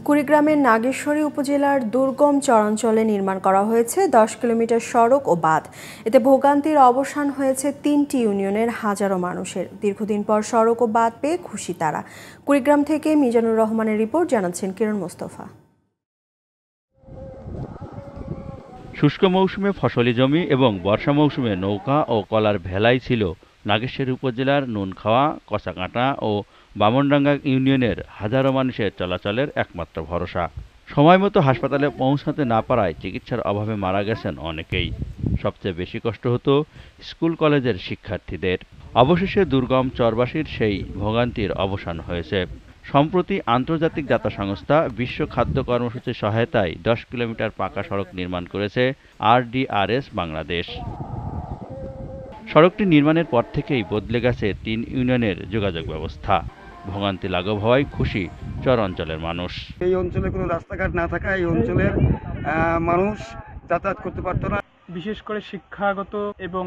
কুড়িগ্রামের নাগেশ্বরী উপজেলার দুর্গম চরাঞ্চলে নির্মাণ করা হয়েছে 10 কিলোমিটার সড়ক ও বাঁধ। এতে ভোগান্তির অবসান হয়েছে 3টি ইউনিয়নের হাজারো মানুষের। দীর্ঘদিন পর সড়ক ও বাঁধ পেয়ে খুশি তারা। কুড়িগ্রাম থেকে মিজানুর রহমানের রিপোর্ট, জানাচ্ছেন কিরণ মোস্তফা। শুষ্ক মৌসুমে ফসলি জমি এবং বর্ষা মৌসুমে নৌকা ও কলার ভেলাই ছিল নাগেশ্বরী উপজেলার নুনখাওয়া, কচাকাঁটা ও বামনডাঙ্গা ইউনিয়নের হাজারো মানুষের চলাচলের একমাত্র ভরসা। সময়মতো হাসপাতালে পৌঁছাতে না পারায় চিকিৎসার অভাবে মারা গেছেন অনেকেই। সবচেয়ে বেশি কষ্ট হতো স্কুল কলেজের শিক্ষার্থীদের। অবশেষে দুর্গম চরবাসীর সেই ভোগান্তির অবসান হয়েছে। সম্প্রতি আন্তর্জাতিক যাত্রা সংস্থা বিশ্ব খাদ্য কর্মসূচির সহায়তায় 10 কিলোমিটার পাকা সড়ক নির্মাণ করেছে RDRS বাংলাদেশ। সড়কটি নির্মাণের পর থেকেই বদলে গেছে 3 ইউনিয়নের যোগাযোগ ব্যবস্থা। ভোগান্তি লাঘব হওয়ায় খুশি চর অঞ্চলের মানুষ। এই অঞ্চলে কোনো রাস্তাঘাট না থাকায় এই অঞ্চলের মানুষ যাতায়াত করতে পারত না। বিশেষ করে শিক্ষাগত এবং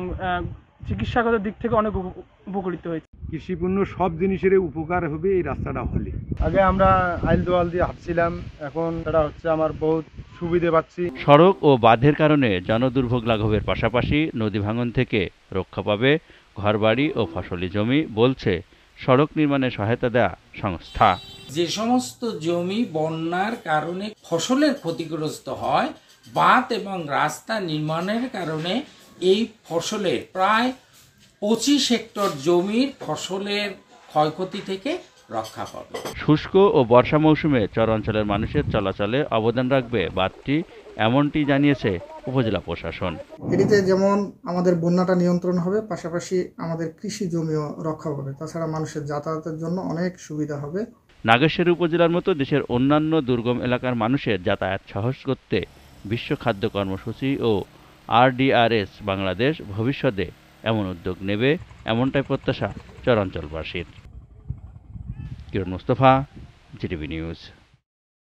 চিকিৎসাগত দিক থেকে অনেক উপকৃত হয়েছে। কৃষিপণ্য সব জিনিসের উপকার হবে এই রাস্তাটা হলে। আগে আমরা আইল দোয়াল দিয়ে হাঁটছিলাম, এখন সেটা হচ্ছে আমার বহুত সুবিধে পাচ্ছি। সড়ক ও বাঁধের কারণে জনদুর্ভোগ লাঘবের পাশাপাশি নদী ভাঙন থেকে রক্ষা পাবে ঘরবাড়ি ও ফসলি জমি, বলছে সড়ক নির্মাণে সহায়তা দেয়া সংস্থা। যে সমস্ত জমি বন্যার কারণে ফসলের ক্ষতিগ্রস্ত হয়, বাঁধ এবং রাস্তা নির্মাণের কারণে এই ফসলের প্রায় 25 হেক্টর জমির ফসলের ক্ষয়ক্ষতি থেকে রক্ষা পাবে। শুষ্ক ও বর্ষা মৌসুমে চর অঞ্চলের মানুষের চলাচলে অবদান রাখবে বাঁধটি, এমনটি জানিয়েছে উপজেলা প্রশাসন। এটিতে যেমন আমাদের বন্যাটা নিয়ন্ত্রণ হবে, পাশাপাশি আমাদের কৃষি জমিও রক্ষা পাবে। তাছাড়া মানুষের যাতায়াতের জন্য অনেক সুবিধা হবে। নাগেশ্বরী উপজেলার মতো দেশের অন্যান্য দুর্গম এলাকার মানুষের যাতায়াত সহজ করতে বিশ্ব খাদ্য কর্মসূচি ও RDRS বাংলাদেশ ভবিষ্যতে এমন উদ্যোগ নেবে, এমনটাই প্রত্যাশা চরাঞ্চলবাসীর। কিরণ মোস্তফা, GTV নিউজ।